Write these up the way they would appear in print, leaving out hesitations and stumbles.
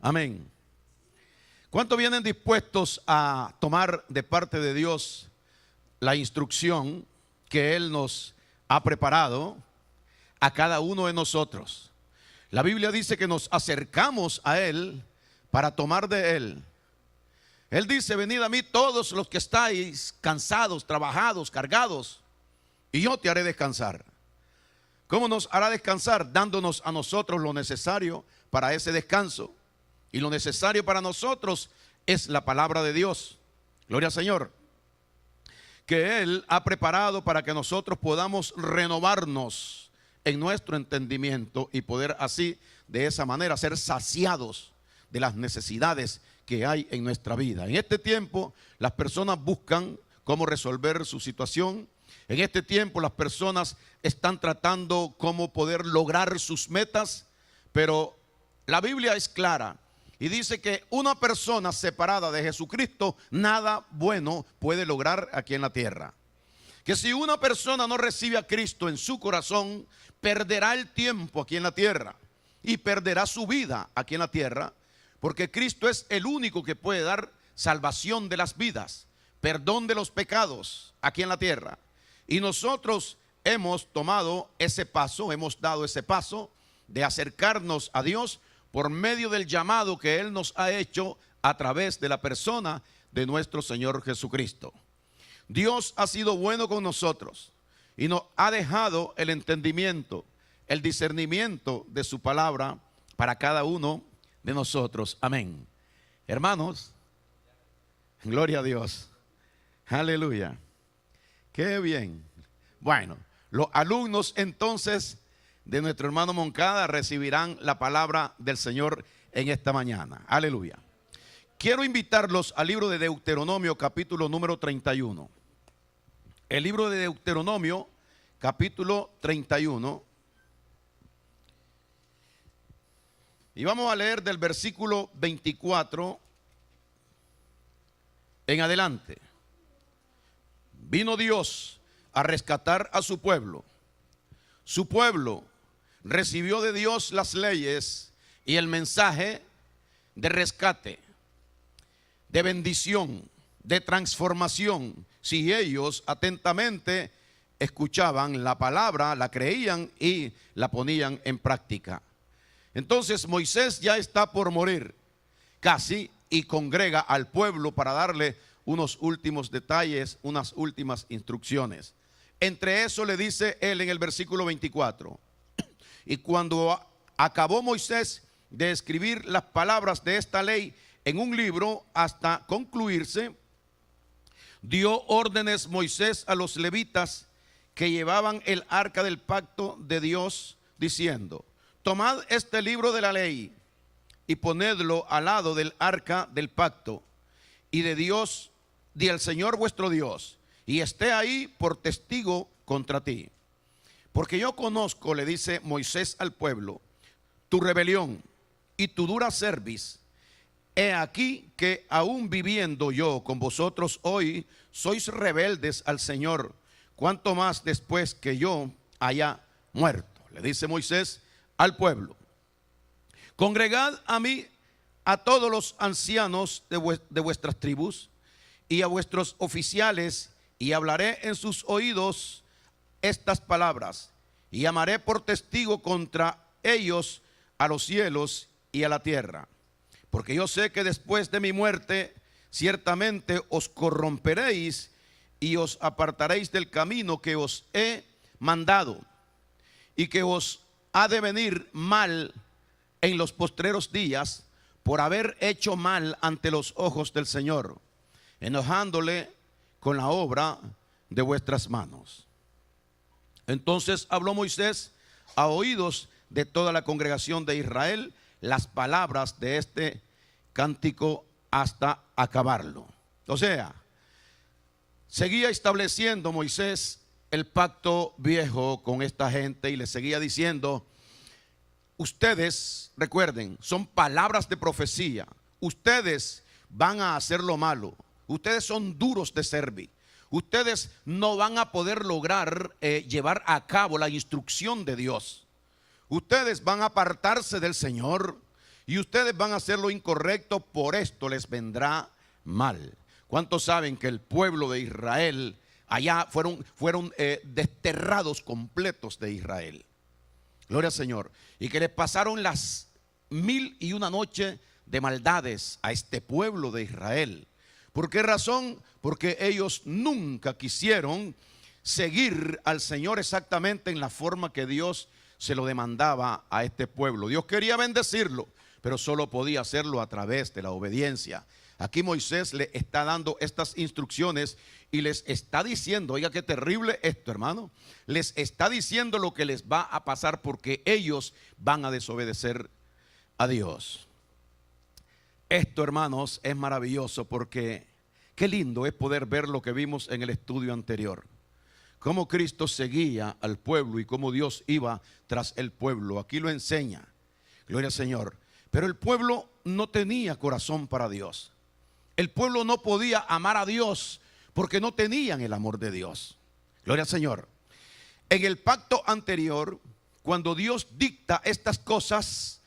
Amén. ¿Cuántos vienen dispuestos a tomar de parte de Dios la instrucción que Él nos ha preparado a cada uno de nosotros? La Biblia dice que nos acercamos a Él para tomar de Él. Él dice: venid a mí todos los que estáis cansados, trabajados, cargados, y yo te haré descansar. ¿Cómo nos hará descansar? Dándonos a nosotros lo necesario para ese descanso. Y lo necesario para nosotros es la palabra de Dios. Gloria al Señor. Que Él ha preparado para que nosotros podamos renovarnos en nuestro entendimiento y poder así, de esa manera, ser saciados de las necesidades que hay en nuestra vida. En este tiempo las personas buscan cómo resolver su situación. En este tiempo las personas están tratando cómo poder lograr sus metas, pero la Biblia es clara y dice que una persona separada de Jesucristo nada bueno puede lograr aquí en la tierra. Que si una persona no recibe a Cristo en su corazón, perderá el tiempo aquí en la tierra y perderá su vida aquí en la tierra, porque Cristo es el único que puede dar salvación de las vidas, perdón de los pecados aquí en la tierra. Y nosotros hemos tomado ese paso, hemos dado ese paso de acercarnos a Dios por medio del llamado que Él nos ha hecho a través de la persona de nuestro Señor Jesucristo. Dios ha sido bueno con nosotros y nos ha dejado el entendimiento, el discernimiento de su palabra para cada uno de nosotros. Amén. Hermanos, gloria a Dios. Aleluya. Qué bien. Bueno, los alumnos entonces de nuestro hermano Moncada recibirán la palabra del Señor en esta mañana. Aleluya. Quiero invitarlos al libro de Deuteronomio, capítulo número 31. El libro de Deuteronomio, capítulo 31. Y vamos a leer del versículo 24 en adelante. Vino Dios a rescatar a su pueblo. Su pueblo recibió de Dios las leyes y el mensaje de rescate, de bendición, de transformación, si ellos atentamente escuchaban la palabra, la creían y la ponían en práctica. Entonces Moisés ya está por morir casi y congrega al pueblo para darle unos últimos detalles, unas últimas instrucciones. Entre eso le dice él en el versículo 24: y cuando acabó Moisés de escribir las palabras de esta ley en un libro hasta concluirse, dio órdenes Moisés a los levitas que llevaban el arca del pacto de Dios, diciendo: tomad este libro de la ley y ponedlo al lado del arca del pacto y de Dios, del Señor vuestro Dios, y esté ahí por testigo contra ti. Porque yo conozco, le dice Moisés al pueblo, tu rebelión y tu dura cerviz. He aquí que aún viviendo yo con vosotros hoy, sois rebeldes al Señor, cuanto más después que yo haya muerto. Le dice Moisés al pueblo: congregad a mí a todos los ancianos de vuestras tribus y a vuestros oficiales, y hablaré en sus oídos estas palabras, y llamaré por testigo contra ellos a los cielos y a la tierra. Porque yo sé que después de mi muerte ciertamente os corromperéis y os apartaréis del camino que os he mandado, y que os ha de venir mal en los postreros días por haber hecho mal ante los ojos del Señor, enojándole con la obra de vuestras manos. Entonces habló Moisés a oídos de toda la congregación de Israel las palabras de este cántico hasta acabarlo. O sea, seguía estableciendo Moisés el pacto viejo con esta gente y le seguía diciendo: ustedes, recuerden, son palabras de profecía. Ustedes van a hacer lo malo. Ustedes son duros de servir. Ustedes no van a poder lograr llevar a cabo la instrucción de Dios. Ustedes van a apartarse del Señor y ustedes van a hacer lo incorrecto, por esto les vendrá mal. ¿Cuántos saben que el pueblo de Israel allá fueron desterrados completos de Israel? Gloria al Señor. Y que le pasaron las 1001 noches de maldades a este pueblo de Israel. ¿Por qué razón? Porque ellos nunca quisieron seguir al Señor exactamente en la forma que Dios se lo demandaba a este pueblo. Dios quería bendecirlo, pero solo podía hacerlo a través de la obediencia. Aquí Moisés le está dando estas instrucciones y les está diciendo, oiga qué terrible esto, hermano, les está diciendo lo que les va a pasar porque ellos van a desobedecer a Dios. Esto, hermanos, es maravilloso porque qué lindo es poder ver lo que vimos en el estudio anterior. Cómo Cristo seguía al pueblo y cómo Dios iba tras el pueblo. Aquí lo enseña, gloria al Señor. Pero el pueblo no tenía corazón para Dios. El pueblo no podía amar a Dios porque no tenían el amor de Dios. Gloria al Señor. En el pacto anterior, cuando Dios dicta estas cosas,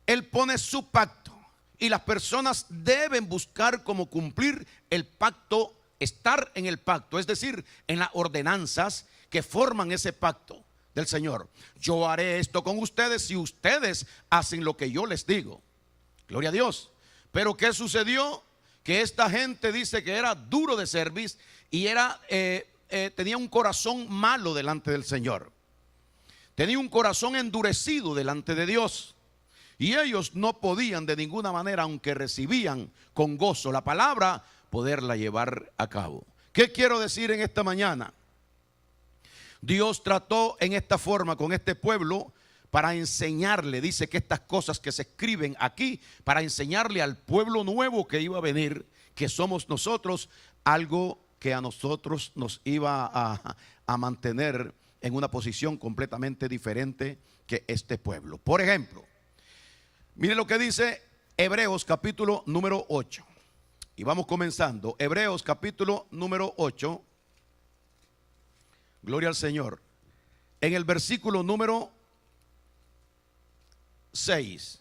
Él pone su pacto y las personas deben buscar cómo cumplir el pacto, estar en el pacto, es decir, en las ordenanzas que forman ese pacto del Señor. Yo haré esto con ustedes si ustedes hacen lo que yo les digo. Gloria a Dios. Pero ¿qué sucedió? Que esta gente dice que era duro de cerviz y tenía un corazón malo delante del Señor. Tenía un corazón endurecido delante de Dios. Y ellos no podían de ninguna manera, aunque recibían con gozo la palabra, poderla llevar a cabo. ¿Qué quiero decir en esta mañana? Dios trató en esta forma con este pueblo para enseñarle, dice que estas cosas que se escriben aquí, para enseñarle al pueblo nuevo que iba a venir, que somos nosotros, algo que a nosotros nos iba a mantener en una posición completamente diferente que este pueblo. Por ejemplo, mire lo que dice Hebreos capítulo número 8. Y vamos comenzando. Hebreos capítulo número 8. Gloria al Señor. En el versículo número 6.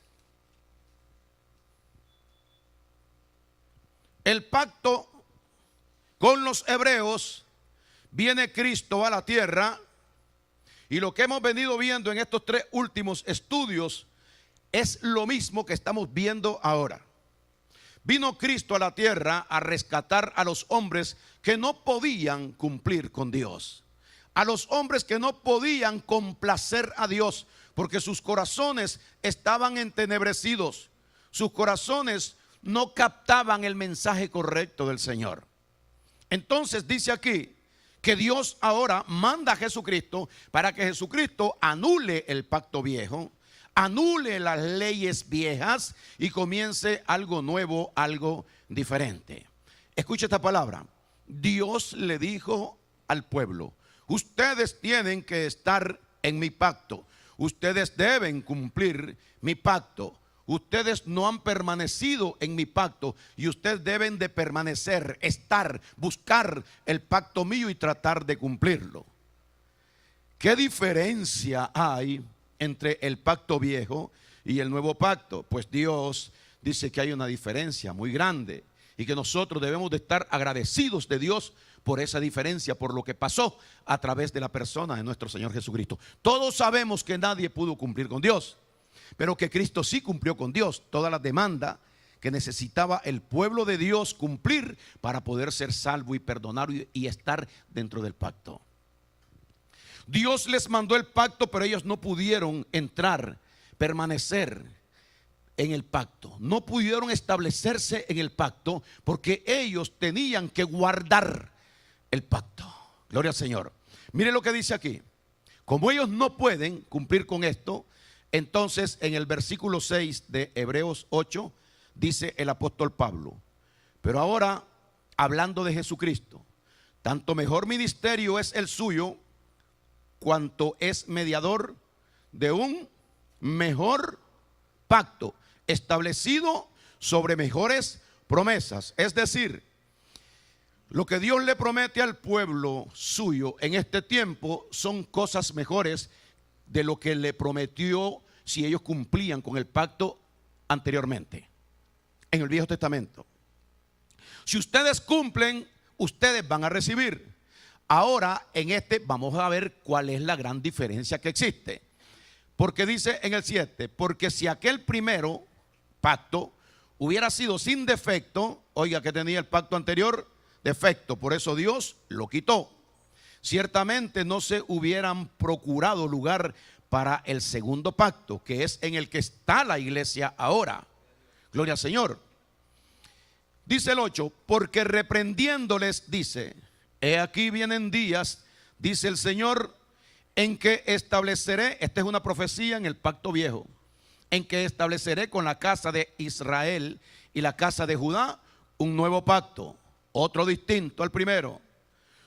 El pacto con los hebreos, viene Cristo a la tierra, y lo que hemos venido viendo en estos 3 últimos estudios es lo mismo que estamos viendo ahora. Vino Cristo a la tierra a rescatar a los hombres que no podían cumplir con Dios, a los hombres que no podían complacer a Dios, porque sus corazones estaban entenebrecidos, sus corazones no captaban el mensaje correcto del Señor. Entonces dice aquí que Dios ahora manda a Jesucristo para que Jesucristo anule el pacto viejo, anule las leyes viejas y comience algo nuevo, algo diferente. Escucha esta palabra. Dios le dijo al pueblo: ustedes tienen que estar en mi pacto, ustedes deben cumplir mi pacto. Ustedes no han permanecido en mi pacto y ustedes deben de permanecer, estar, buscar el pacto mío y tratar de cumplirlo. ¿Qué diferencia hay entre el pacto viejo y el nuevo pacto? Pues Dios dice que hay una diferencia muy grande y que nosotros debemos de estar agradecidos de Dios por esa diferencia, por lo que pasó a través de la persona de nuestro Señor Jesucristo. Todos sabemos que nadie pudo cumplir con Dios, pero que Cristo sí cumplió con Dios toda la demanda que necesitaba el pueblo de Dios cumplir para poder ser salvo y perdonar y estar dentro del pacto. Dios les mandó el pacto, pero ellos no pudieron entrar, permanecer en el pacto. No pudieron establecerse en el pacto porque ellos tenían que guardar el pacto. Gloria al Señor. Mire lo que dice aquí. Como ellos no pueden cumplir con esto, entonces en el versículo 6 de Hebreos 8 dice el apóstol Pablo: pero ahora, hablando de Jesucristo, tanto mejor ministerio es el suyo, cuanto es mediador de un mejor pacto, establecido sobre mejores promesas. Es decir, lo que Dios le promete al pueblo suyo en este tiempo son cosas mejores de lo que le prometió si ellos cumplían con el pacto anteriormente, en el Viejo Testamento. Si ustedes cumplen, ustedes van a recibir. Ahora en este vamos a ver cuál es la gran diferencia que existe. Porque dice en el 7, porque si aquel primero pacto hubiera sido sin defecto, oiga que tenía el pacto anterior, defecto, por eso Dios lo quitó. Ciertamente no se hubieran procurado lugar para el segundo pacto, que es en el que está la iglesia ahora. Gloria al Señor. Dice el 8, porque reprendiéndoles dice, he aquí vienen días, dice el Señor, en que estableceré, esta es una profecía en el pacto viejo, en que estableceré con la casa de Israel y la casa de Judá un nuevo pacto, otro distinto al primero,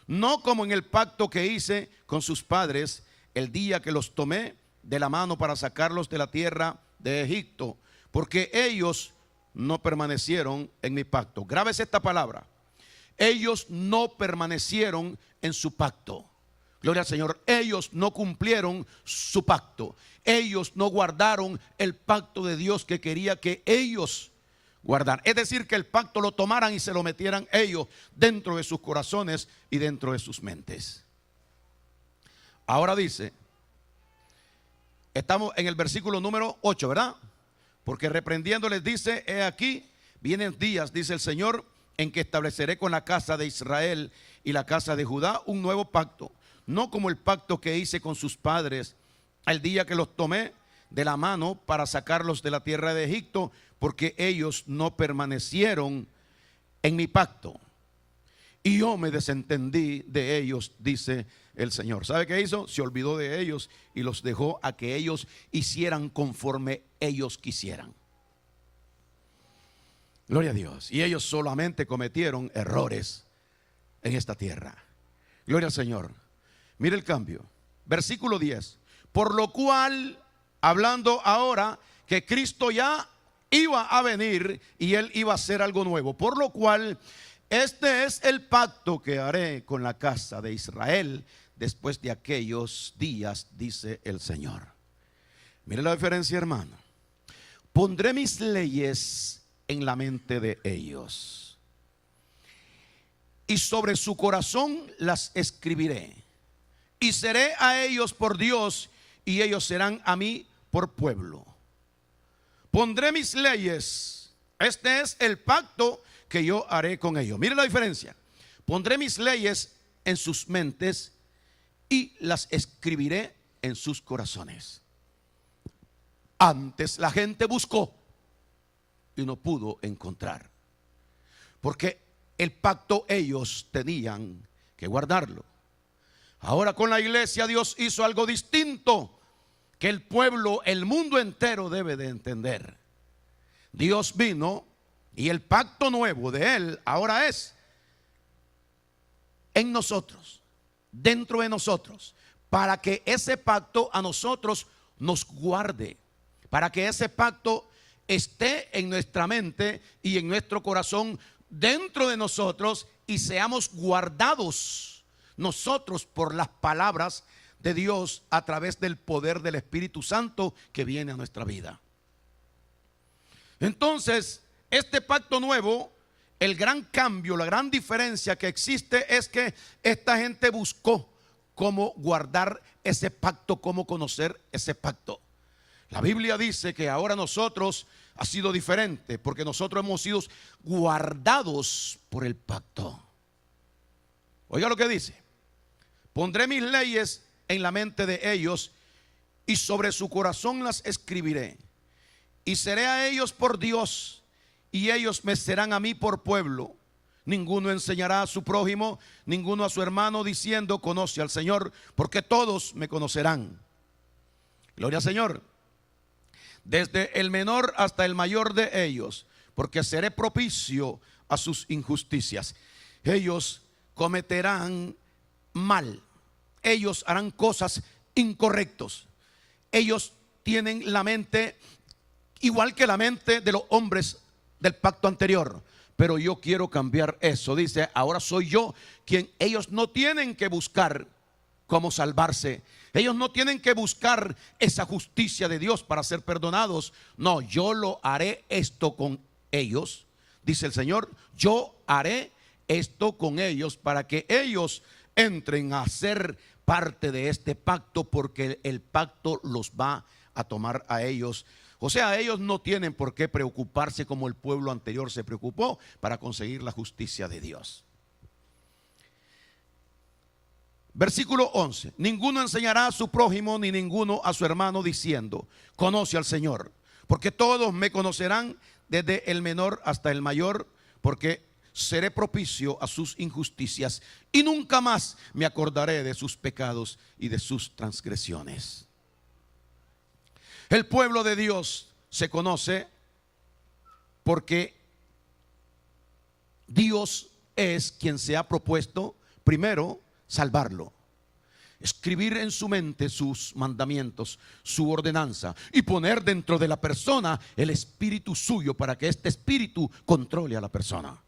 no como en el pacto que hice con sus padres el día que los tomé de la mano para sacarlos de la tierra de Egipto, porque ellos no permanecieron en mi pacto. Grábese esta palabra. Ellos no permanecieron en su pacto. Gloria al Señor. Ellos no cumplieron su pacto. Ellos no guardaron el pacto de Dios que quería que ellos guardaran. Es decir, que el pacto lo tomaran y se lo metieran ellos dentro de sus corazones y dentro de sus mentes. Ahora dice, estamos en el versículo número 8, ¿verdad? Porque reprendiéndoles dice, he aquí, vienen días, dice el Señor, en que estableceré con la casa de Israel y la casa de Judá un nuevo pacto, no como el pacto que hice con sus padres el día que los tomé de la mano para sacarlos de la tierra de Egipto, porque ellos no permanecieron en mi pacto. Y yo me desentendí de ellos, dice el Señor. ¿Sabe qué hizo? Se olvidó de ellos y los dejó a que ellos hicieran conforme ellos quisieran. Gloria a Dios. Y ellos solamente cometieron errores en esta tierra. Gloria al Señor. Mire el cambio. Versículo 10. Por lo cual, hablando ahora que Cristo ya iba a venir y Él iba a hacer algo nuevo. Por lo cual, este es el pacto que haré con la casa de Israel después de aquellos días, dice el Señor. Mire la diferencia, hermano. Pondré mis leyes en la mente de ellos, y sobre su corazón las escribiré, y seré a ellos por Dios, y ellos serán a mí por pueblo. Pondré mis leyes. Este es el pacto que yo haré con ellos. Mire la diferencia. Pondré mis leyes en sus mentes y las escribiré en sus corazones. Antes la gente buscó y no pudo encontrar, porque el pacto ellos tenían que guardarlo. Ahora con la iglesia Dios hizo algo distinto que el pueblo, el mundo entero debe de entender. Dios vino y el pacto nuevo de Él ahora es en nosotros, dentro de nosotros, para que ese pacto a nosotros nos guarde, para que ese pacto esté en nuestra mente y en nuestro corazón, dentro de nosotros, y seamos guardados nosotros por las palabras de Dios a través del poder del Espíritu Santo que viene a nuestra vida. Entonces, este pacto nuevo, el gran cambio, la gran diferencia que existe es que esta gente buscó cómo guardar ese pacto, cómo conocer ese pacto. La Biblia dice que ahora nosotros ha sido diferente, porque nosotros hemos sido guardados por el pacto. Oiga lo que dice: pondré mis leyes en la mente de ellos y sobre su corazón las escribiré, y seré a ellos por Dios, y ellos me serán a mí por pueblo. Ninguno enseñará a su prójimo, ninguno a su hermano, diciendo: conoce al Señor, porque todos me conocerán. Gloria al Señor. Desde el menor hasta el mayor de ellos, porque seré propicio a sus injusticias. Ellos cometerán mal, ellos harán cosas incorrectas. Ellos tienen la mente igual que la mente de los hombres del pacto anterior, pero yo quiero cambiar eso. Dice: ahora soy yo quien ellos no tienen que buscar cómo salvarse. Ellos no tienen que buscar esa justicia de Dios para ser perdonados. No, yo lo haré esto con ellos, dice el Señor. Yo haré esto con ellos para que ellos entren a ser parte de este pacto, porque el pacto los va a tomar a ellos. O sea, ellos no tienen por qué preocuparse como el pueblo anterior se preocupó para conseguir la justicia de Dios. Versículo 11. Ninguno enseñará a su prójimo ni ninguno a su hermano diciendo: conoce al Señor, porque todos me conocerán, desde el menor hasta el mayor, porque seré propicio a sus injusticias y nunca más me acordaré de sus pecados y de sus transgresiones. El pueblo de Dios se conoce porque Dios es quien se ha propuesto primero salvarlo, escribir en su mente sus mandamientos, su ordenanza, y poner dentro de la persona el espíritu suyo para que este espíritu controle a la persona.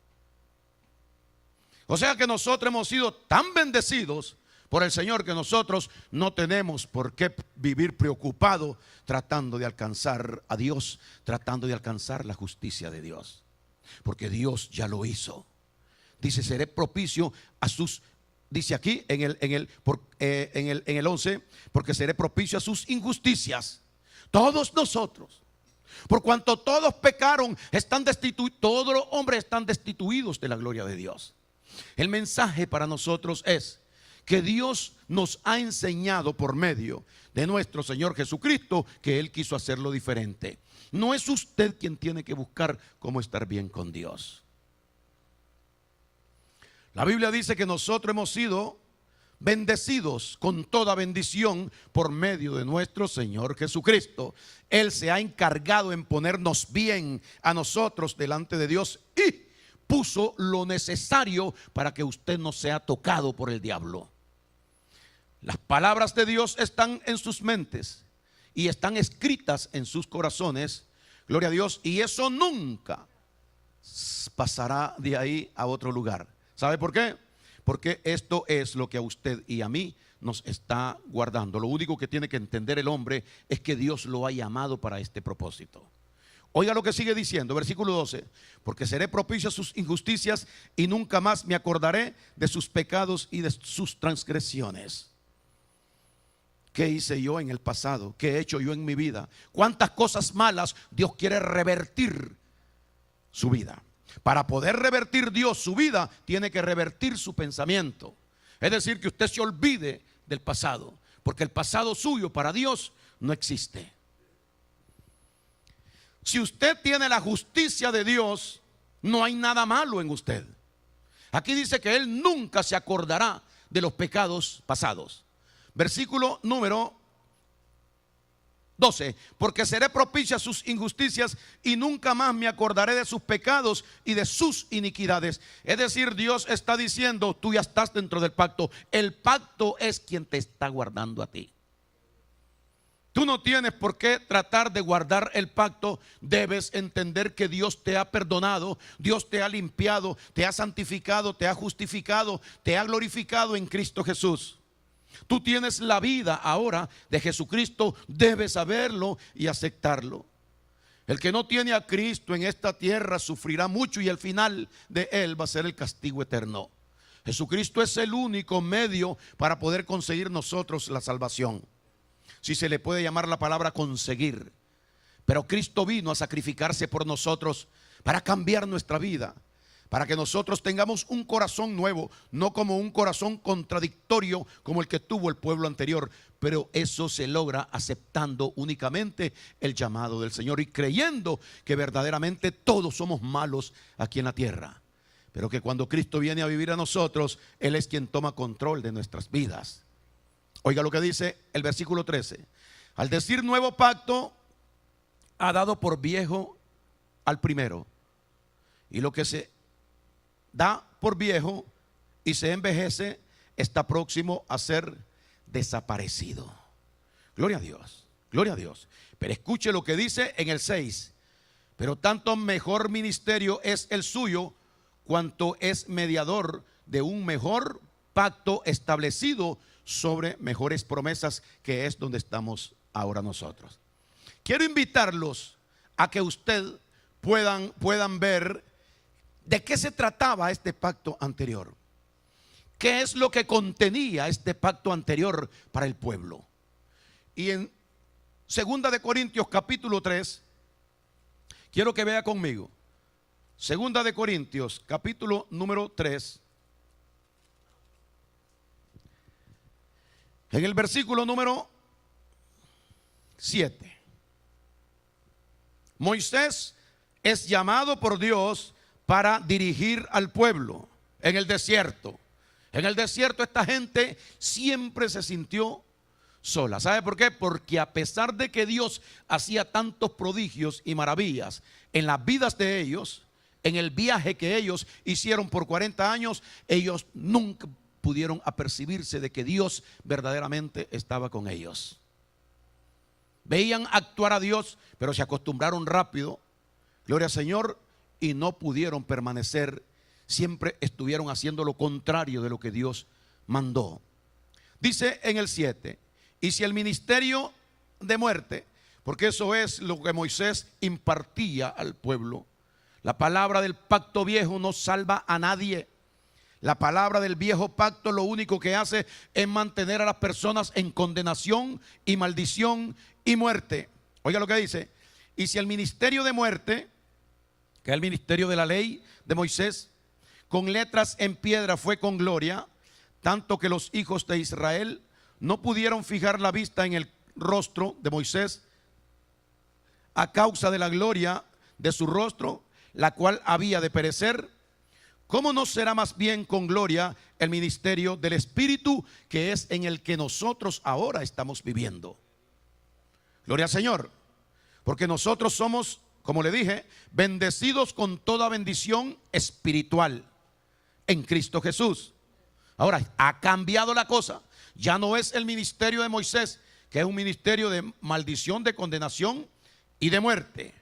O sea que nosotros hemos sido tan bendecidos por el Señor que nosotros no tenemos por qué vivir preocupados tratando de alcanzar a Dios, tratando de alcanzar la justicia de Dios, porque Dios ya lo hizo. Dice: seré propicio a sus, dice aquí en el 11, porque seré propicio a sus injusticias. Todos nosotros, por cuanto todos pecaron, están destituidos, todos los hombres están destituidos de la gloria de Dios. El mensaje para nosotros es que Dios nos ha enseñado por medio de nuestro Señor Jesucristo que Él quiso hacerlo diferente. No es usted quien tiene que buscar cómo estar bien con Dios. La Biblia dice que nosotros hemos sido bendecidos con toda bendición por medio de nuestro Señor Jesucristo. Él se ha encargado en ponernos bien a nosotros delante de Dios y puso lo necesario para que usted no sea tocado por el diablo. Las palabras de Dios están en sus mentes y están escritas en sus corazones, gloria a Dios, y eso nunca pasará de ahí a otro lugar. ¿Sabe por qué? Porque esto es lo que a usted y a mí nos está guardando. Lo único que tiene que entender el hombre es que Dios lo ha llamado para este propósito. Oiga lo que sigue diciendo, versículo 12: porque seré propicio a sus injusticias y nunca más me acordaré de sus pecados y de sus transgresiones. ¿Qué hice yo en el pasado? ¿Qué he hecho yo en mi vida? ¿Cuántas cosas malas Dios quiere revertir su vida? Para poder revertir Dios su vida, tiene que revertir su pensamiento. Es decir, que usted se olvide del pasado, porque el pasado suyo para Dios no existe. Si usted tiene la justicia de Dios, no hay nada malo en usted. Aquí dice que Él nunca se acordará de los pecados pasados. Versículo número 12: porque seré propicio a sus injusticias y nunca más me acordaré de sus pecados y de sus iniquidades. Es decir, Dios está diciendo: tú ya estás dentro del pacto. El pacto es quien te está guardando a ti. Tú no tienes por qué tratar de guardar el pacto. Debes entender que Dios te ha perdonado, Dios te ha limpiado, te ha santificado, te ha justificado, te ha glorificado en Cristo Jesús. Tú tienes la vida ahora de Jesucristo, debes saberlo y aceptarlo. El que no tiene a Cristo en esta tierra sufrirá mucho y el final de él va a ser el castigo eterno. Jesucristo es el único medio para poder conseguir nosotros la salvación, si se le puede llamar la palabra conseguir. Pero Cristo vino a sacrificarse por nosotros para cambiar nuestra vida, para que nosotros tengamos un corazón nuevo, no como un corazón contradictorio como el que tuvo el pueblo anterior. Pero eso se logra aceptando únicamente el llamado del Señor y creyendo que verdaderamente todos somos malos aquí en la tierra, pero que cuando Cristo viene a vivir a nosotros, Él es quien toma control de nuestras vidas. Oiga lo que dice el versículo 13: al decir nuevo pacto, ha dado por viejo al primero, y lo que se da por viejo y se envejece está próximo a ser desaparecido. Gloria a Dios, gloria a Dios. Pero escuche lo que dice en el 6: pero tanto mejor ministerio es el suyo, cuanto es mediador de un mejor pacto establecido sobre mejores promesas, que es donde estamos ahora nosotros. Quiero invitarlos a que ustedes puedan ver de qué se trataba este pacto anterior. ¿Qué es lo que contenía este pacto anterior para el pueblo? Y en 2 de Corintios capítulo 3, quiero que vea conmigo. 2 de Corintios capítulo número 3. En el versículo número 7. Moisés es llamado por Dios para dirigir al pueblo en el desierto. En el desierto esta gente siempre se sintió sola. ¿Sabe por qué? Porque a pesar de que Dios hacía tantos prodigios y maravillas en las vidas de ellos, en el viaje que ellos hicieron por 40 años, ellos nunca pudieron apercibirse de que Dios verdaderamente estaba con ellos. Veían actuar a Dios, pero se acostumbraron rápido, gloria al Señor, y no pudieron permanecer. Siempre estuvieron haciendo lo contrario de lo que Dios mandó. Dice en el 7, y si el ministerio de muerte, porque eso es lo que Moisés impartía al pueblo, la palabra del pacto viejo no salva a nadie. La palabra del viejo pacto lo único que hace es mantener a las personas en condenación y maldición y muerte. Oiga lo que dice. Y si el ministerio de muerte, que es el ministerio de la ley de Moisés, con letras en piedra fue con gloria, tanto que los hijos de Israel no pudieron fijar la vista en el rostro de Moisés a causa de la gloria de su rostro, la cual había de perecer, ¿cómo no será más bien con gloria el ministerio del Espíritu, que es en el que nosotros ahora estamos viviendo? Gloria al Señor, porque nosotros somos, como le dije, bendecidos con toda bendición espiritual en Cristo Jesús. Ahora, ha cambiado la cosa. Ya no es el ministerio de Moisés, que es un ministerio de maldición, de condenación y de muerte.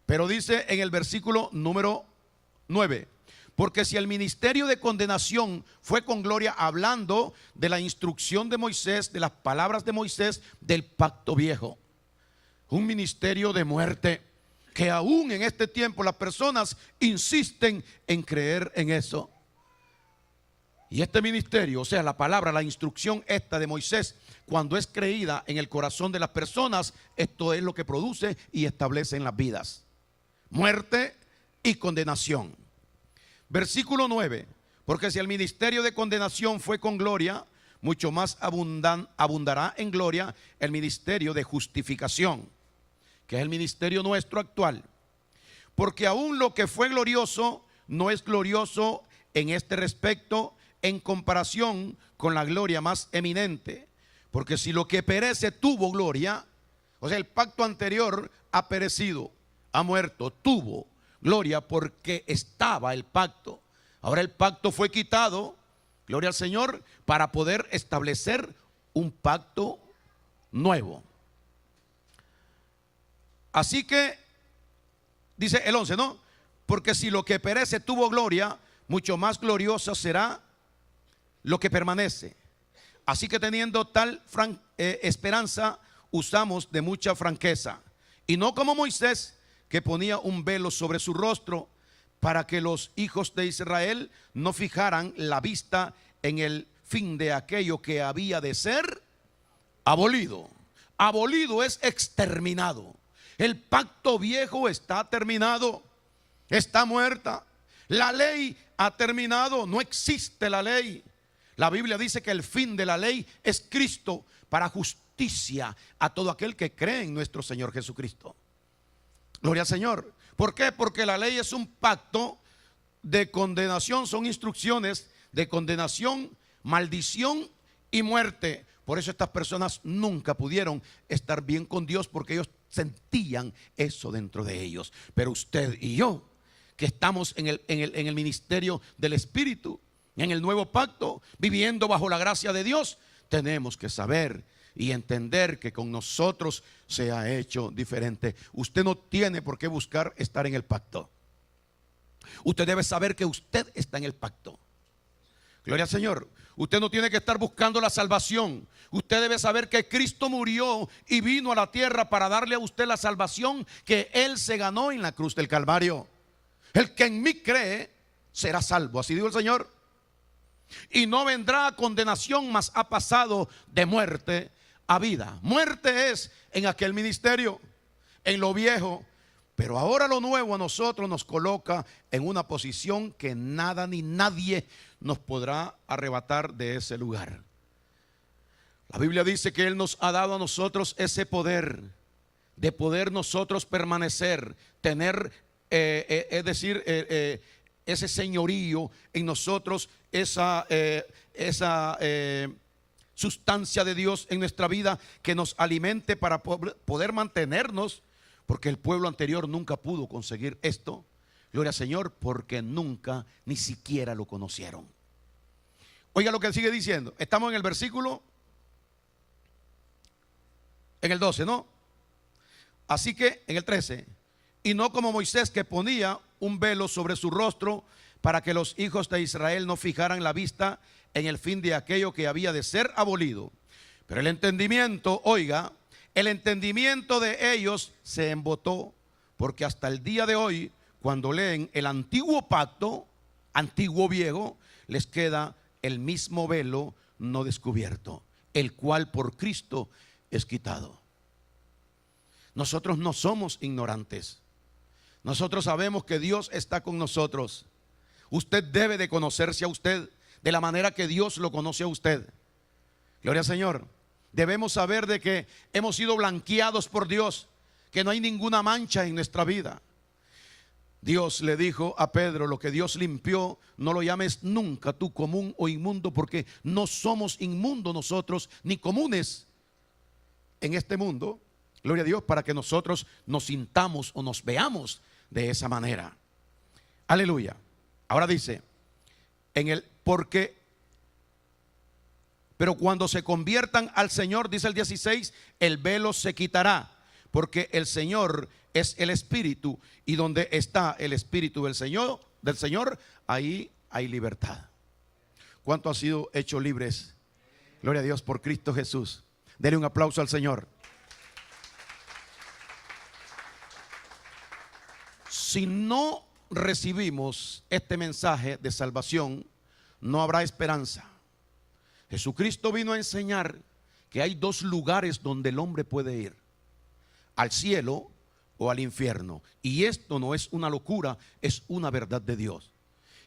Pero dice en el versículo número 9, porque si el ministerio de condenación fue con gloria, hablando de la instrucción de Moisés, de las palabras de Moisés del pacto viejo, un ministerio de muerte, que aún en este tiempo las personas insisten en creer en eso. Y este ministerio, o sea, la palabra, la instrucción esta de Moisés, cuando es creída en el corazón de las personas, esto es lo que produce y establece en las vidas: muerte y condenación. Versículo 9, porque si el ministerio de condenación fue con gloria, mucho más abundará en gloria el ministerio de justificación, que es el ministerio nuestro actual. Porque aún lo que fue glorioso no es glorioso en este respecto en comparación con la gloria más eminente. Porque si lo que perece tuvo gloria, o sea, el pacto anterior ha perecido, ha muerto, tuvo gloria porque estaba el pacto. Ahora el pacto fue quitado, gloria al Señor, para poder establecer un pacto nuevo. Así que, dice el 11, ¿no? Porque si lo que perece tuvo gloria, mucho más glorioso será lo que permanece. Así que teniendo tal esperanza, usamos de mucha franqueza. Y no como Moisés, que ponía un velo sobre su rostro, para que los hijos de Israel no fijaran la vista en el fin de aquello que había de ser abolido. Abolido es exterminado. El pacto viejo está terminado, está muerta. La ley ha terminado, no existe la ley. La Biblia dice que el fin de la ley es Cristo, para justicia a todo aquel que cree en nuestro Señor Jesucristo. Gloria al Señor. ¿Por qué? Porque la ley es un pacto de condenación, son instrucciones de condenación, maldición y muerte. Por eso estas personas nunca pudieron estar bien con Dios, porque ellos sentían eso dentro de ellos. Pero usted y yo, que estamos en el ministerio del Espíritu, en el nuevo pacto, viviendo bajo la gracia de Dios, tenemos que saber y entender que con nosotros se ha hecho diferente. Usted no tiene por qué buscar estar en el pacto. Usted debe saber que usted está en el pacto. Gloria al Señor. Usted no tiene que estar buscando la salvación. Usted debe saber que Cristo murió y vino a la tierra para darle a usted la salvación que Él se ganó en la cruz del Calvario. El que en mí cree será salvo, así dijo el Señor. Y no vendrá a condenación, mas ha pasado de muerte a vida. Muerte es en aquel ministerio, en lo viejo. Pero ahora lo nuevo a nosotros nos coloca en una posición que nada ni nadie nos podrá arrebatar de ese lugar. La Biblia dice que Él nos ha dado a nosotros ese poder de poder nosotros permanecer, tener, es decir, ese señorío en nosotros, esa sustancia de Dios en nuestra vida que nos alimente para poder mantenernos. Porque el pueblo anterior nunca pudo conseguir esto. Gloria al Señor, porque nunca ni siquiera lo conocieron. Oiga lo que él sigue diciendo. Estamos en el versículo, en el 12, ¿no? Así que en el 13. Y no como Moisés, que ponía un velo sobre su rostro para que los hijos de Israel no fijaran la vista en el fin de aquello que había de ser abolido. Pero el entendimiento, oiga, el entendimiento de ellos se embotó, porque hasta el día de hoy, cuando leen el antiguo pacto, antiguo viejo, les queda el mismo velo no descubierto, el cual por Cristo es quitado. Nosotros no somos ignorantes. Nosotros sabemos que Dios está con nosotros. Usted debe de conocerse a usted de la manera que Dios lo conoce a usted. Gloria al Señor. Debemos saber de que hemos sido blanqueados por Dios, que no hay ninguna mancha en nuestra vida. Dios le dijo a Pedro: lo que Dios limpió, no lo llames nunca tú común o inmundo, porque no somos inmundos nosotros, ni comunes en este mundo. Gloria a Dios, para que nosotros nos sintamos o nos veamos de esa manera. Aleluya. Ahora dice, pero cuando se conviertan al Señor, dice el 16, el velo se quitará, porque el Señor es el Espíritu, y donde está el Espíritu del Señor, ahí hay libertad. ¿Cuánto han sido hechos libres? Gloria a Dios por Cristo Jesús. Denle un aplauso al Señor. Si no recibimos este mensaje de salvación, no habrá esperanza. Jesucristo vino a enseñar que hay dos lugares donde el hombre puede ir: al cielo o al infierno. Y esto no es una locura, es una verdad de Dios.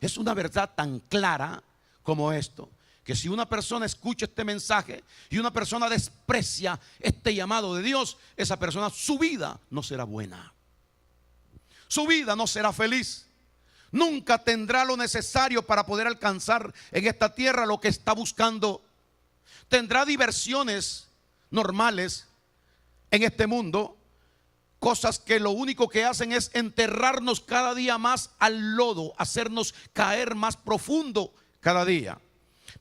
Es una verdad tan clara como esto, que si una persona escucha este mensaje y una persona desprecia este llamado de Dios, esa persona, su vida no será buena, su vida no será feliz. Nunca tendrá lo necesario para poder alcanzar en esta tierra lo que está buscando. Tendrá diversiones normales en este mundo, cosas que lo único que hacen es enterrarnos cada día más al lodo, hacernos caer más profundo cada día.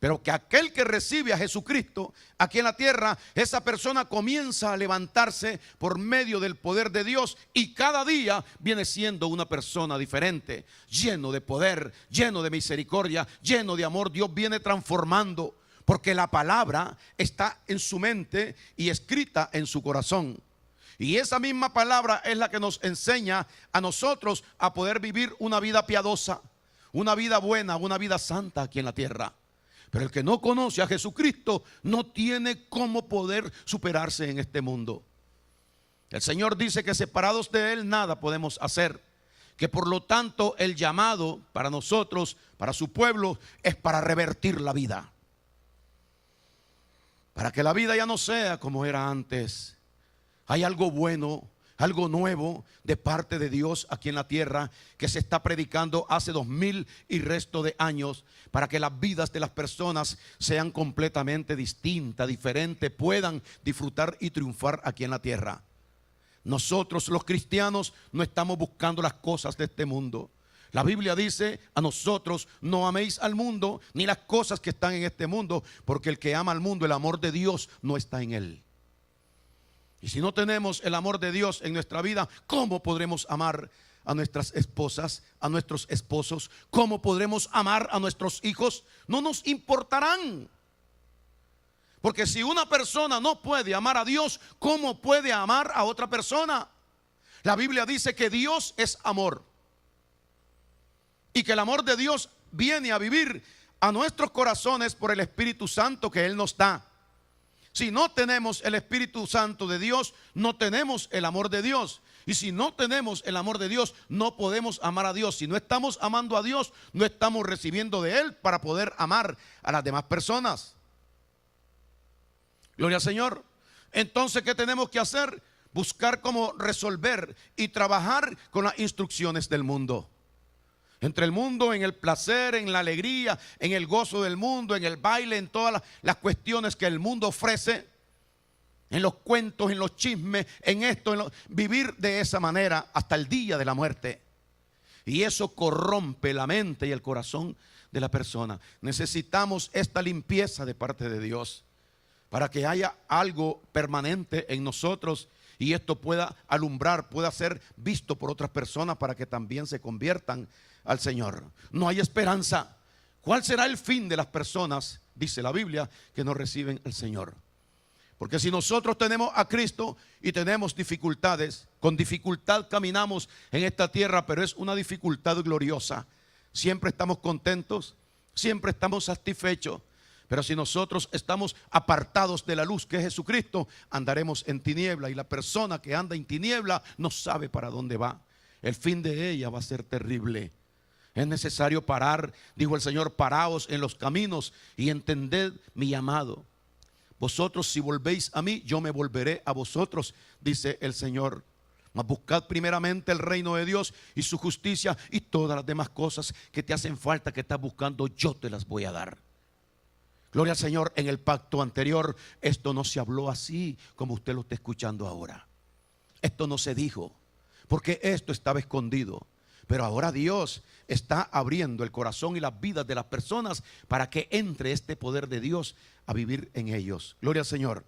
Pero que aquel que recibe a Jesucristo aquí en la tierra, esa persona comienza a levantarse por medio del poder de Dios, y cada día viene siendo una persona diferente, lleno de poder, lleno de misericordia, lleno de amor. Dios viene transformando, porque la palabra está en su mente y escrita en su corazón. Y esa misma palabra es la que nos enseña a nosotros a poder vivir una vida piadosa, una vida buena, una vida santa aquí en la tierra. Pero el que no conoce a Jesucristo no tiene cómo poder superarse en este mundo. El Señor dice que separados de Él nada podemos hacer, que por lo tanto el llamado para nosotros, para su pueblo, es para revertir la vida, para que la vida ya no sea como era antes. Hay algo bueno, algo nuevo de parte de Dios aquí en la tierra, que se está predicando hace 2000 y resto de años, para que las vidas de las personas sean completamente distintas, diferentes, puedan disfrutar y triunfar aquí en la tierra. Nosotros los cristianos no estamos buscando las cosas de este mundo. La Biblia dice a nosotros: no améis al mundo ni las cosas que están en este mundo, porque el que ama al mundo, el amor de Dios no está en él. Y si no tenemos el amor de Dios en nuestra vida, ¿cómo podremos amar a nuestras esposas, a nuestros esposos? ¿Cómo podremos amar a nuestros hijos? No nos importarán. Porque si una persona no puede amar a Dios, ¿cómo puede amar a otra persona? La Biblia dice que Dios es amor, y que el amor de Dios viene a vivir a nuestros corazones por el Espíritu Santo que Él nos da. Si no tenemos el Espíritu Santo de Dios, no tenemos el amor de Dios. Y si no tenemos el amor de Dios, no podemos amar a Dios. Si no estamos amando a Dios, no estamos recibiendo de Él para poder amar a las demás personas. Gloria al Señor. Entonces, ¿qué tenemos que hacer? Buscar cómo resolver y trabajar con las instrucciones del mundo. Entre el mundo, en el placer, en la alegría, en el gozo del mundo, en el baile, en todas las cuestiones que el mundo ofrece, en los cuentos, en los chismes, en esto, vivir de esa manera hasta el día de la muerte. Y eso corrompe la mente y el corazón de la persona. Necesitamos esta limpieza de parte de Dios para que haya algo permanente en nosotros y esto pueda alumbrar, pueda ser visto por otras personas para que también se conviertan al Señor. No hay esperanza. ¿Cuál será el fin de las personas, dice la Biblia, que no reciben al Señor? Porque si nosotros tenemos a Cristo y tenemos dificultades, con dificultad caminamos en esta tierra, pero es una dificultad gloriosa. Siempre estamos contentos, siempre estamos satisfechos. Pero si nosotros estamos apartados de la luz que es Jesucristo, andaremos en tiniebla, y la persona que anda en tiniebla no sabe para dónde va. El fin de ella va a ser terrible. Es necesario parar, dijo el Señor: paraos en los caminos y entended mi llamado. Vosotros, si volvéis a mí, yo me volveré a vosotros, dice el Señor. Mas buscad primeramente el reino de Dios y su justicia, y todas las demás cosas que te hacen falta, que estás buscando, yo te las voy a dar. Gloria al Señor. En el pacto anterior esto no se habló así como usted lo está escuchando ahora. Esto no se dijo, porque esto estaba escondido. Pero ahora Dios está abriendo el corazón y las vidas de las personas para que entre este poder de Dios a vivir en ellos. Gloria al Señor.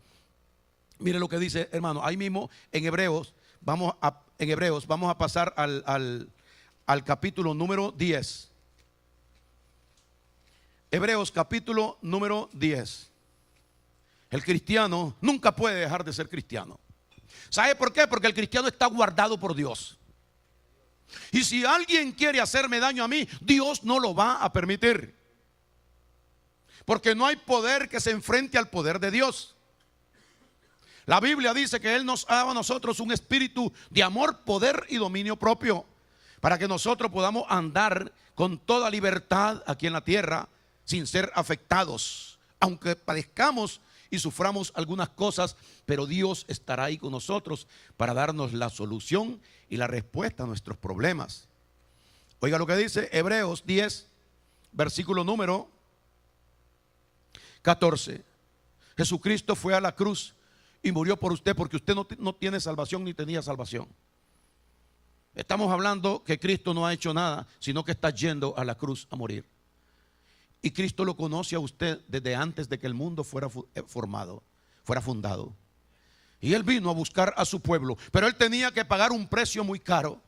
Mire lo que dice, hermano, ahí mismo en Hebreos. Vamos a pasar al capítulo número 10. Hebreos capítulo número 10. El cristiano nunca puede dejar de ser cristiano. ¿Sabe por qué? Porque el cristiano está guardado por Dios. Y si alguien quiere hacerme daño a mí, Dios no lo va a permitir. Porque no hay poder que se enfrente al poder de Dios. La Biblia dice que Él nos ha dado a nosotros un espíritu de amor, poder y dominio propio, para que nosotros podamos andar con toda libertad aquí en la tierra, sin ser afectados, aunque padezcamos y suframos algunas cosas, pero Dios estará ahí con nosotros para darnos la solución y la respuesta a nuestros problemas. Oiga lo que dice Hebreos 10, versículo número 14. Jesucristo fue a la cruz y murió por usted, porque usted no tiene salvación ni tenía salvación. Estamos hablando que Cristo no ha hecho nada, sino que está yendo a la cruz a morir. Y Cristo lo conoce a usted desde antes de que el mundo fuera fundado. Y Él vino a buscar a su pueblo, pero Él tenía que pagar un precio muy caro.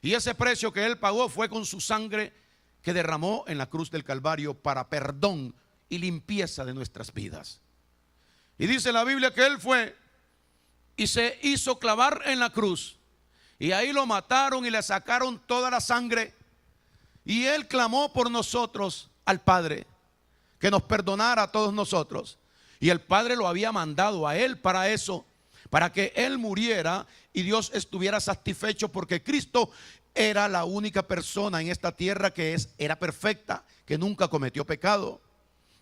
Y ese precio que Él pagó fue con su sangre que derramó en la cruz del Calvario para perdón y limpieza de nuestras vidas. Y dice la Biblia que Él fue y se hizo clavar en la cruz. Y ahí lo mataron y le sacaron toda la sangre. Y Él clamó por nosotros al Padre que nos perdonara a todos nosotros. Y el Padre lo había mandado a Él para eso, para que Él muriera y Dios estuviera satisfecho, porque Cristo era la única persona en esta tierra que era perfecta, que nunca cometió pecado.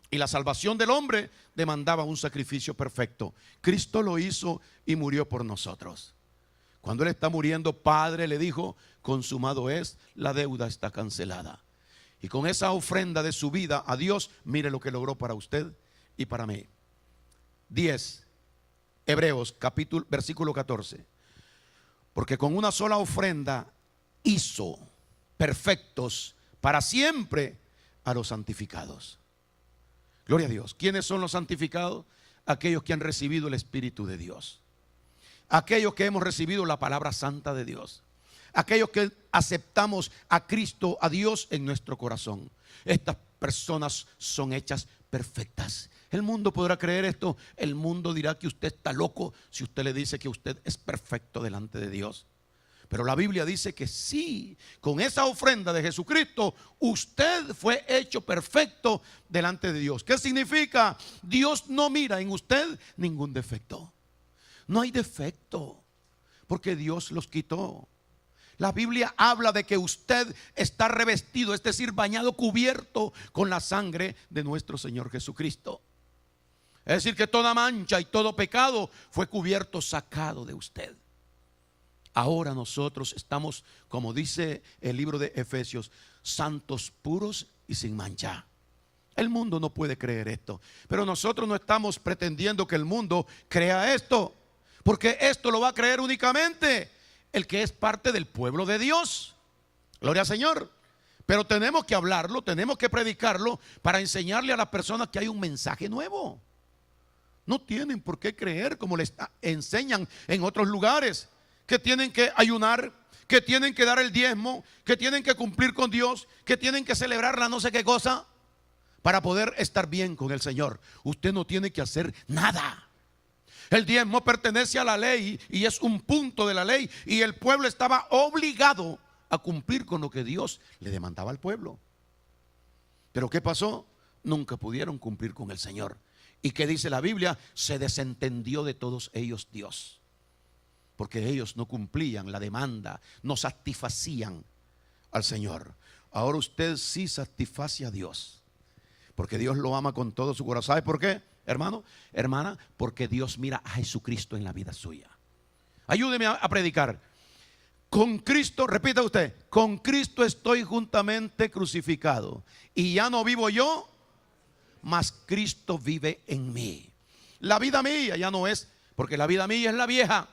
Y la salvación del hombre demandaba un sacrificio perfecto. Cristo lo hizo y murió por nosotros. Cuando Él está muriendo, Padre le dijo: consumado es, la deuda está cancelada. Y con esa ofrenda de su vida a Dios, mire lo que logró para usted y para mí. 10, Hebreos capítulo, versículo 14. Porque con una sola ofrenda hizo perfectos para siempre a los santificados. Gloria a Dios. ¿Quiénes son los santificados? Aquellos que han recibido el Espíritu de Dios. Aquellos que hemos recibido la palabra santa de Dios. aquellos que aceptamos a Cristo, a Dios en nuestro corazón. Estas personas son hechas perfectas. El mundo podrá creer esto. El mundo dirá que usted está loco si usted le dice que usted es perfecto delante de Dios. Pero la Biblia dice que sí, con esa ofrenda de Jesucristo, usted fue hecho perfecto delante de Dios. ¿Qué significa? Dios no mira en usted ningún defecto. No hay defecto, porque Dios los quitó. La Biblia habla de que usted está revestido, es decir, bañado, cubierto con la sangre de nuestro Señor Jesucristo. Es decir, que toda mancha y todo pecado fue cubierto, sacado de usted. Ahora nosotros estamos, como dice el libro de Efesios, santos, puros y sin mancha. El mundo no puede creer esto, pero nosotros no estamos pretendiendo que el mundo crea esto, porque esto lo va a creer únicamente el que es parte del pueblo de Dios. Gloria al Señor. Pero tenemos que hablarlo, tenemos que predicarlo para enseñarle a las personas que hay un mensaje nuevo. No tienen por qué creer como les enseñan en otros lugares, que tienen que ayunar, que tienen que dar el diezmo, que tienen que cumplir con Dios, que tienen que celebrar la no sé qué cosa para poder estar bien con el Señor. Usted no tiene que hacer nada. El diezmo pertenece a la ley y es un punto de la ley, y el pueblo estaba obligado a cumplir con lo que Dios le demandaba al pueblo. Pero ¿qué pasó? Nunca pudieron cumplir con el Señor. ¿Y qué dice la Biblia? Se desentendió de todos ellos Dios, porque ellos no cumplían la demanda, no satisfacían al Señor. Ahora usted sí satisface a Dios, porque Dios lo ama con todo su corazón. ¿Sabe por qué, hermano, hermana? Porque Dios mira a Jesucristo en la vida suya. Ayúdeme a predicar. Con Cristo, repita usted, con Cristo estoy juntamente crucificado, y ya no vivo yo, mas Cristo vive en mí. La vida mía ya no es, porque la vida mía es la vieja,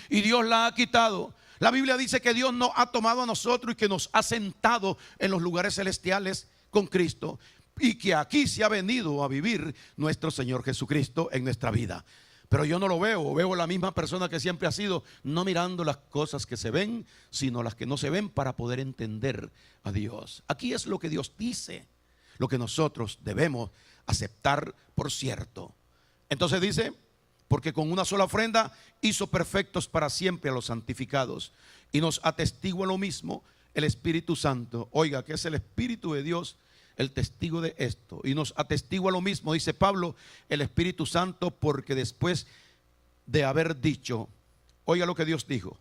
y Dios la ha quitado. La Biblia dice que Dios nos ha tomado a nosotros y que nos ha sentado en los lugares celestiales con Cristo, y que aquí se ha venido a vivir nuestro Señor Jesucristo en nuestra vida. Pero yo no lo veo la misma persona que siempre ha sido, no mirando las cosas que se ven, sino las que no se ven, para poder entender a Dios. Aquí es lo que Dios dice, lo que nosotros debemos aceptar por cierto. Entonces dice, porque con una sola ofrenda hizo perfectos para siempre a los santificados, y nos atestigua lo mismo el Espíritu Santo. Oiga, que es el Espíritu de Dios el testigo de esto, y nos atestigua lo mismo, dice Pablo, el Espíritu Santo, porque después de haber dicho, oiga lo que Dios dijo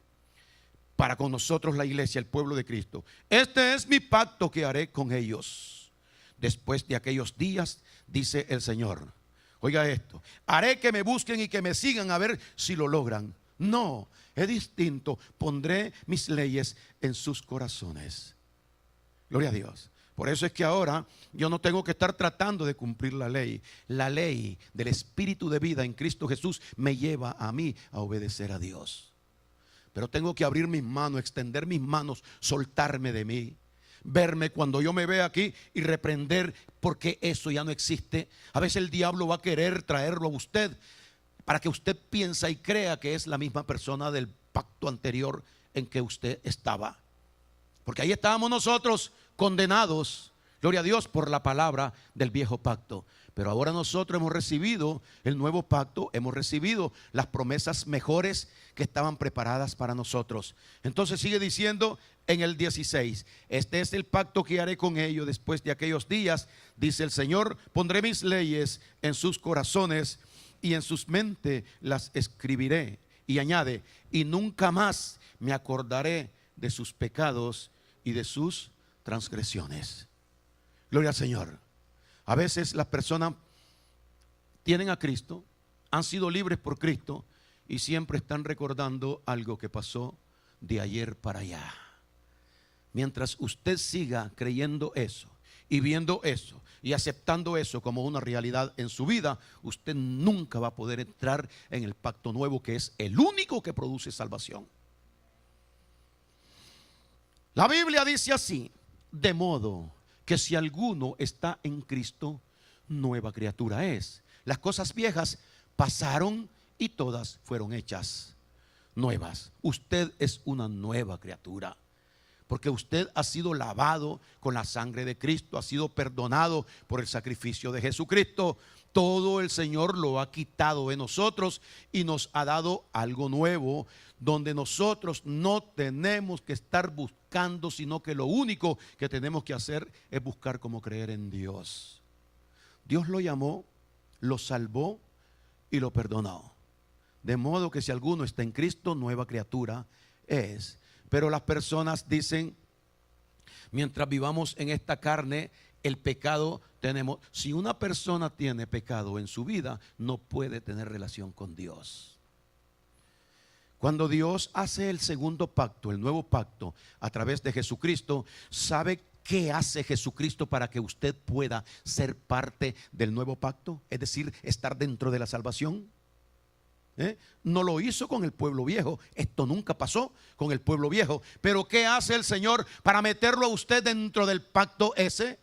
para con nosotros, la iglesia, el pueblo de Cristo: este es mi pacto que haré con ellos después de aquellos días, dice el Señor. Oiga esto: haré que me busquen y que me sigan, a ver si lo logran. No, es distinto. Pondré mis leyes en sus corazones. Gloria a Dios. Por eso es que ahora yo no tengo que estar tratando de cumplir la ley. La ley del Espíritu de vida en Cristo Jesús me lleva a mí a obedecer a Dios. Pero tengo que abrir mis manos, extender mis manos, soltarme de mí, verme cuando yo me vea aquí y reprender, porque eso ya no existe. A veces el diablo va a querer traerlo a usted para que usted piense y crea que es la misma persona del pacto anterior en que usted estaba. Porque ahí estábamos nosotros condenados, gloria a Dios, por la palabra del viejo pacto. Pero ahora nosotros hemos recibido el nuevo pacto, hemos recibido las promesas mejores que estaban preparadas para nosotros. Entonces sigue diciendo en el 16: este es el pacto que haré con ellos después de aquellos días, dice el Señor, pondré mis leyes en sus corazones y en sus mentes las escribiré. Y añade: y nunca más me acordaré de sus pecados y de sus transgresiones. Gloria al Señor. A veces las personas tienen a Cristo, han sido libres por Cristo, y siempre están recordando algo que pasó de ayer para allá. Mientras usted siga creyendo eso y viendo eso y aceptando eso como una realidad en su vida, usted nunca va a poder entrar en el pacto nuevo, que es el único que produce salvación. La Biblia dice así: de modo que si alguno está en Cristo, nueva criatura es. Las cosas viejas pasaron y todas fueron hechas nuevas. Usted es una nueva criatura. Porque usted ha sido lavado con la sangre de Cristo, ha sido perdonado por el sacrificio de Jesucristo. Todo el Señor lo ha quitado de nosotros y nos ha dado algo nuevo, donde nosotros no tenemos que estar buscando, sino que lo único que tenemos que hacer es buscar cómo creer en Dios. Dios lo llamó, lo salvó y lo perdonó. De modo que si alguno está en Cristo, nueva criatura es. Pero las personas dicen, mientras vivamos en esta carne, el pecado tenemos. Si una persona tiene pecado en su vida, no puede tener relación con Dios. Cuando Dios hace el segundo pacto, el nuevo pacto, a través de Jesucristo, ¿sabe qué hace Jesucristo para que usted pueda ser parte del nuevo pacto? Es decir, estar dentro de la salvación. No lo hizo con el pueblo viejo. Esto nunca pasó con el pueblo viejo. Pero ¿qué hace el Señor para meterlo a usted dentro del pacto ese?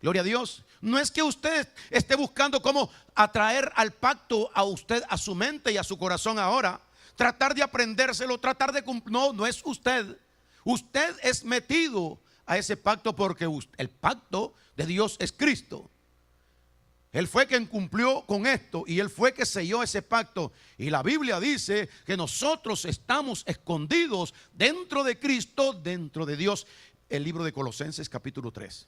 Gloria a Dios. No es que usted esté buscando cómo atraer al pacto a usted, a su mente y a su corazón ahora. Tratar de aprendérselo, tratar de cumplir. No, no es usted. Usted es metido a ese pacto porque el pacto de Dios es Cristo. Él fue quien cumplió con esto y Él fue que selló ese pacto. Y la Biblia dice que nosotros estamos escondidos dentro de Cristo, dentro de Dios. El libro de Colosenses capítulo 3.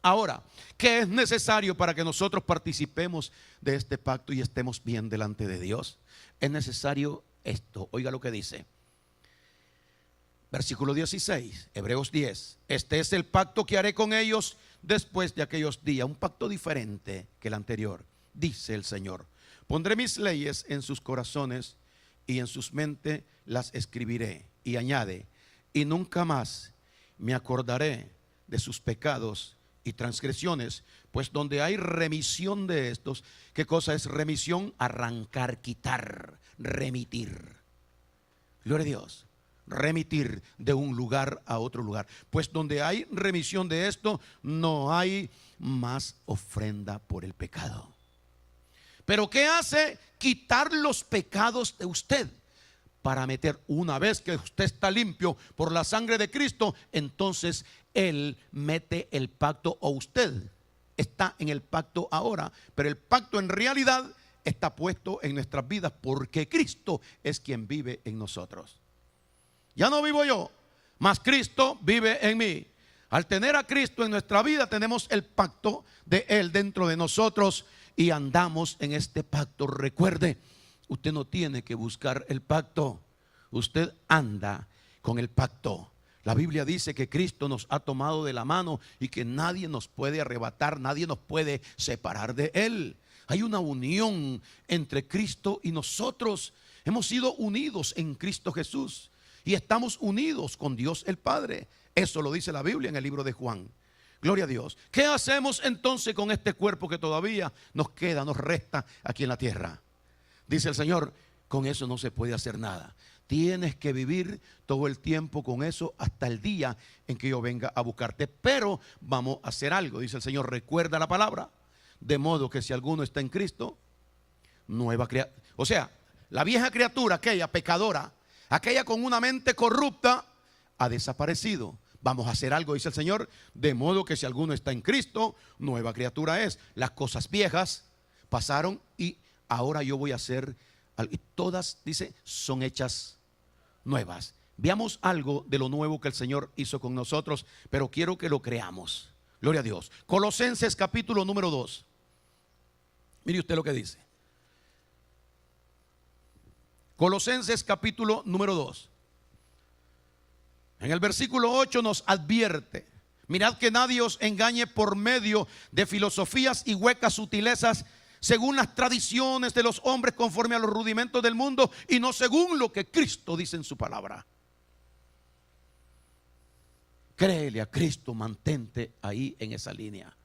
Ahora, ¿qué es necesario para que nosotros participemos de este pacto y estemos bien delante de Dios? Es necesario esto. Oiga lo que dice. Versículo 16, Hebreos 10. Este es el pacto que haré con ellos después de aquellos días, un pacto diferente que el anterior, dice el Señor. Pondré mis leyes en sus corazones y en sus mentes las escribiré. Y añade, y nunca más me acordaré de sus pecados y transgresiones, pues donde hay remisión de estos. ¿Qué cosa es remisión? Arrancar, quitar, remitir. Gloria a Dios. Remitir de un lugar a otro lugar. Pues donde hay remisión de esto, no hay más ofrenda por el pecado. Pero ¿qué hace? Quitar los pecados de usted para meter, una vez que usted está limpio por la sangre de Cristo, entonces Él mete el pacto, o usted está en el pacto ahora, pero el pacto en realidad está puesto en nuestras vidas porque Cristo es quien vive en nosotros. Ya no vivo yo, mas Cristo vive en mí. Al tener a Cristo en nuestra vida, tenemos el pacto de Él dentro de nosotros y andamos en este pacto. Recuerde, usted no tiene que buscar el pacto, usted anda con el pacto. La Biblia dice que Cristo nos ha tomado de la mano y que nadie nos puede arrebatar, nadie nos puede separar de Él. Hay una unión entre Cristo y nosotros. Hemos sido unidos en Cristo Jesús. Y estamos unidos con Dios el Padre. Eso lo dice la Biblia en el libro de Juan. Gloria a Dios. ¿Qué hacemos entonces con este cuerpo que todavía nos queda, nos resta aquí en la tierra? Dice el Señor, con eso no se puede hacer nada. Tienes que vivir todo el tiempo con eso hasta el día en que yo venga a buscarte. Pero vamos a hacer algo, dice el Señor, recuerda la palabra. De modo que si alguno está en Cristo, nueva criatura. O sea, la vieja criatura, aquella pecadora, aquella con una mente corrupta, ha desaparecido. Vamos a hacer algo, dice el Señor, de modo que si alguno está en Cristo, nueva criatura es. Las cosas viejas pasaron y ahora yo voy a hacer algo. Y todas, dice, son hechas nuevas. Veamos algo de lo nuevo que el Señor hizo con nosotros, pero quiero que lo creamos. Gloria a Dios. Colosenses capítulo número 2. Mire usted lo que dice. Colosenses capítulo número 2. En el versículo 8 nos advierte: mirad que nadie os engañe por medio de filosofías y huecas sutilezas, según las tradiciones de los hombres, conforme a los rudimentos del mundo, y no según lo que Cristo dice en su palabra. Créele a Cristo, mantente ahí en esa línea.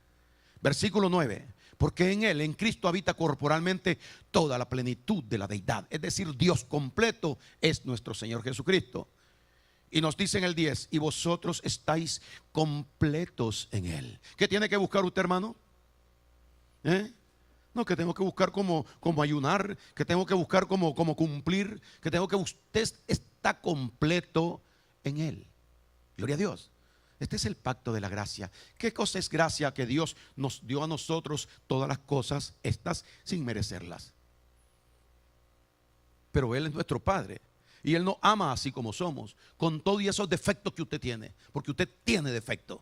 Versículo 9. Porque en Él, en Cristo, habita corporalmente toda la plenitud de la deidad. Es decir, Dios completo es nuestro Señor Jesucristo. Y nos dice en el 10, y vosotros estáis completos en Él. ¿Qué tiene que buscar usted, hermano? No, que tengo que buscar como ayunar, que tengo que buscar como cumplir, que tengo que, usted está completo en Él. Gloria a Dios. Este es el pacto de la gracia. ¿Qué cosa es gracia? Que Dios nos dio a nosotros todas las cosas, estas sin merecerlas. Pero Él es nuestro Padre y Él nos ama así como somos, con todos esos defectos que usted tiene, porque usted tiene defectos.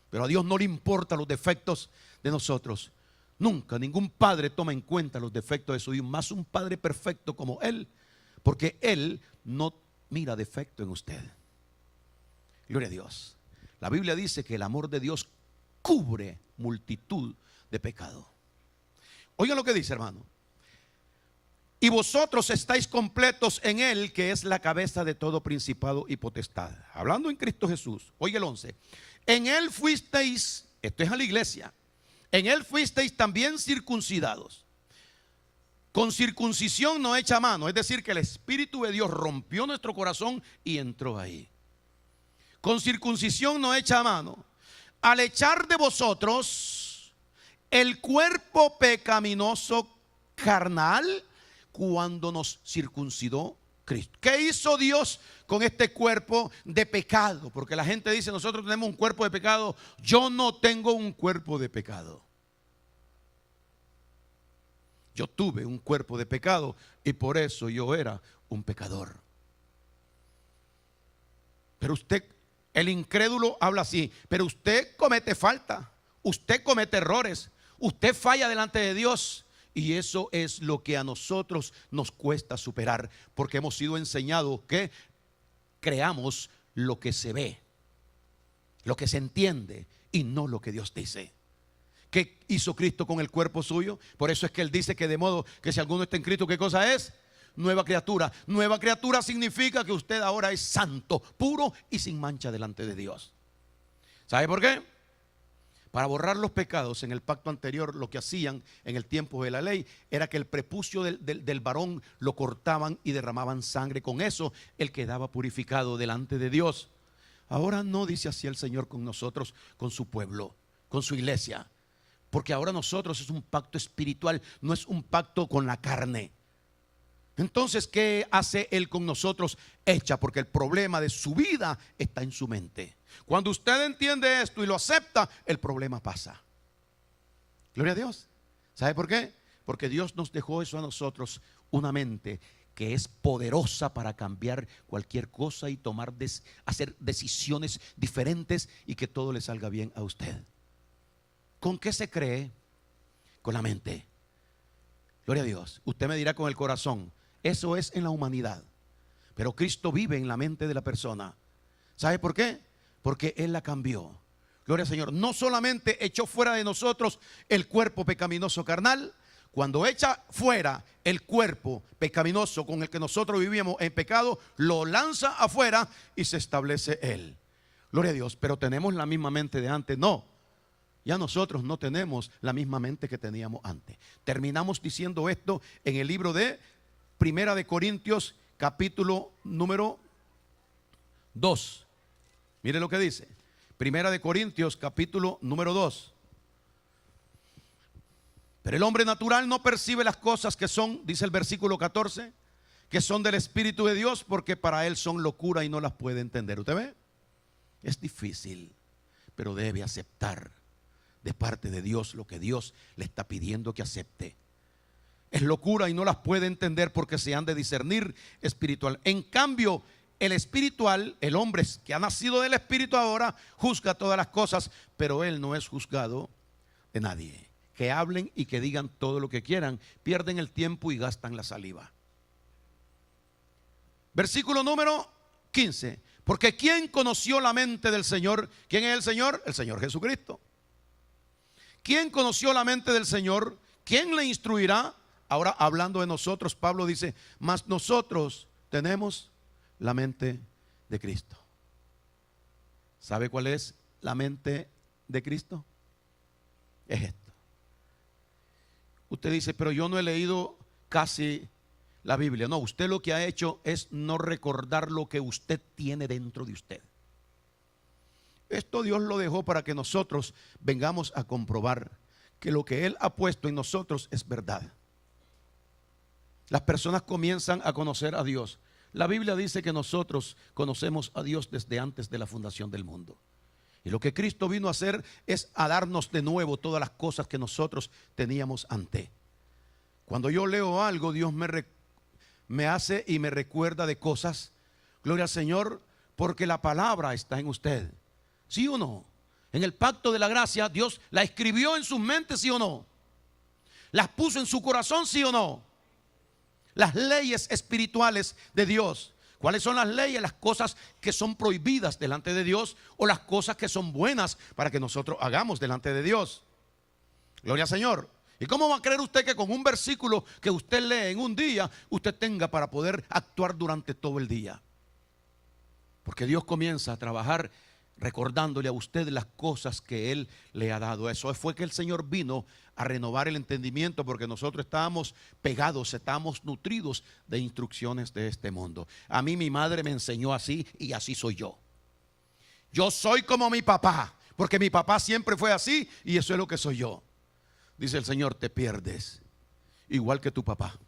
Pero a Dios no le importan los defectos de nosotros. Nunca, ningún padre toma en cuenta los defectos de su hijo, más un padre perfecto como Él, porque Él no mira defecto en usted. Gloria a Dios. La Biblia dice que el amor de Dios cubre multitud de pecado. Oigan lo que dice, hermano. Y vosotros estáis completos en Él, que es la cabeza de todo principado y potestad. Hablando en Cristo Jesús. Oiga el 11. En Él fuisteis, esto es a la iglesia, en Él fuisteis también circuncidados, con circuncisión no hecha a mano. Es decir, que el Espíritu de Dios rompió nuestro corazón y entró ahí. Con circuncisión no hecha a mano, al echar de vosotros el cuerpo pecaminoso carnal, cuando nos circuncidó Cristo. ¿Qué hizo Dios con este cuerpo de pecado? Porque la gente dice, nosotros tenemos un cuerpo de pecado. Yo no tengo un cuerpo de pecado. Yo tuve un cuerpo de pecado y por eso yo era un pecador. Pero usted, el incrédulo habla así, pero usted comete falta, usted comete errores, usted falla delante de Dios. Y eso es lo que a nosotros nos cuesta superar, porque hemos sido enseñados que creamos lo que se ve, lo que se entiende y no lo que Dios dice. ¿Qué hizo Cristo con el cuerpo suyo? Por eso es que Él dice que de modo que si alguno está en Cristo, ¿qué cosa es? Nueva criatura. Nueva criatura significa que usted ahora es santo, puro y sin mancha delante de Dios. ¿Sabe por qué? Para borrar los pecados en el pacto anterior, lo que hacían en el tiempo de la ley era que el prepucio del varón lo cortaban y derramaban sangre. Con eso él quedaba purificado delante de Dios. Ahora no dice así el Señor con nosotros, con su pueblo, con su iglesia. Porque ahora nosotros es un pacto espiritual, no es un pacto con la carne. Entonces, ¿qué hace Él con nosotros? Echa, porque el problema de su vida está en su mente. Cuando usted entiende esto y lo acepta, el problema pasa. Gloria a Dios. ¿Sabe por qué? Porque Dios nos dejó eso a nosotros, una mente que es poderosa para cambiar cualquier cosa y hacer decisiones diferentes y que todo le salga bien a usted. ¿Con qué se cree? Con la mente. Gloria a Dios. Usted me dirá con el corazón. Eso es en la humanidad. Pero Cristo vive en la mente de la persona. ¿Sabe por qué? Porque Él la cambió. Gloria al Señor. No solamente echó fuera de nosotros el cuerpo pecaminoso carnal. Cuando echa fuera el cuerpo pecaminoso con el que nosotros vivíamos en pecado, lo lanza afuera y se establece Él. Gloria a Dios. Pero tenemos la misma mente de antes. No. Ya nosotros no tenemos la misma mente que teníamos antes. Terminamos diciendo esto en el libro de Primera de Corintios, capítulo número 2. Mire lo que dice. Primera de Corintios, capítulo número 2. Pero el hombre natural no percibe las cosas que son, dice el versículo 14, que son del Espíritu de Dios, porque para él son locura y no las puede entender. ¿Usted ve? Es difícil, pero debe aceptar de parte de Dios lo que Dios le está pidiendo que acepte. Es locura y no las puede entender porque se han de discernir espiritual. En cambio, el espiritual, el hombre que ha nacido del Espíritu ahora, juzga todas las cosas, pero él no es juzgado de nadie. Que hablen y que digan todo lo que quieran, pierden el tiempo y gastan la saliva. Versículo número 15. Porque ¿quién conoció la mente del Señor? ¿Quién es el Señor? El Señor Jesucristo. ¿Quién conoció la mente del Señor? ¿Quién le instruirá? Ahora hablando de nosotros, Pablo dice, mas nosotros tenemos la mente de Cristo. ¿Sabe cuál es la mente de Cristo? Es esto. Usted dice, pero yo no he leído casi la Biblia. No, usted lo que ha hecho es no recordar lo que usted tiene dentro de usted. Esto Dios lo dejó para que nosotros vengamos a comprobar que lo que Él ha puesto en nosotros es verdad. Las personas comienzan a conocer a Dios. La Biblia dice que nosotros conocemos a Dios desde antes de la fundación del mundo. Y lo que Cristo vino a hacer es a darnos de nuevo todas las cosas que nosotros teníamos antes. Cuando yo leo algo, Dios me hace y me recuerda de cosas. Gloria al Señor, porque la palabra está en usted. ¿Sí o no? En el pacto de la gracia, Dios la escribió en sus mentes, ¿sí o no? Las puso en su corazón, ¿sí o no? Las leyes espirituales de Dios. ¿Cuáles son las leyes? Las cosas que son prohibidas delante de Dios, o las cosas que son buenas para que nosotros hagamos delante de Dios. Gloria al Señor. ¿Y cómo va a creer usted que con un versículo que usted lee en un día, usted tenga para poder actuar durante todo el día? Porque Dios comienza a trabajar recordándole a usted las cosas que Él le ha dado. Eso fue que el Señor vino a renovar el entendimiento, porque nosotros estábamos pegados, estábamos nutridos de instrucciones de este mundo. A mí mi madre me enseñó así y así soy yo. Yo soy como mi papá, porque mi papá siempre fue así y eso es lo que soy yo. Dice el Señor, te pierdes igual que tu papá.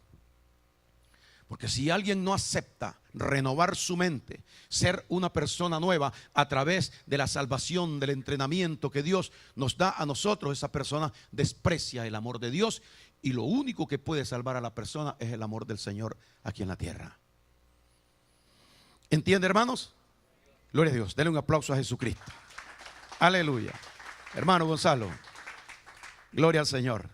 Porque si alguien no acepta renovar su mente, ser una persona nueva a través de la salvación, del entrenamiento que Dios nos da a nosotros, esa persona desprecia el amor de Dios, y lo único que puede salvar a la persona es el amor del Señor aquí en la tierra. ¿Entiende, hermanos? Gloria a Dios. Denle un aplauso a Jesucristo. Aleluya. Hermano Gonzalo, gloria al Señor.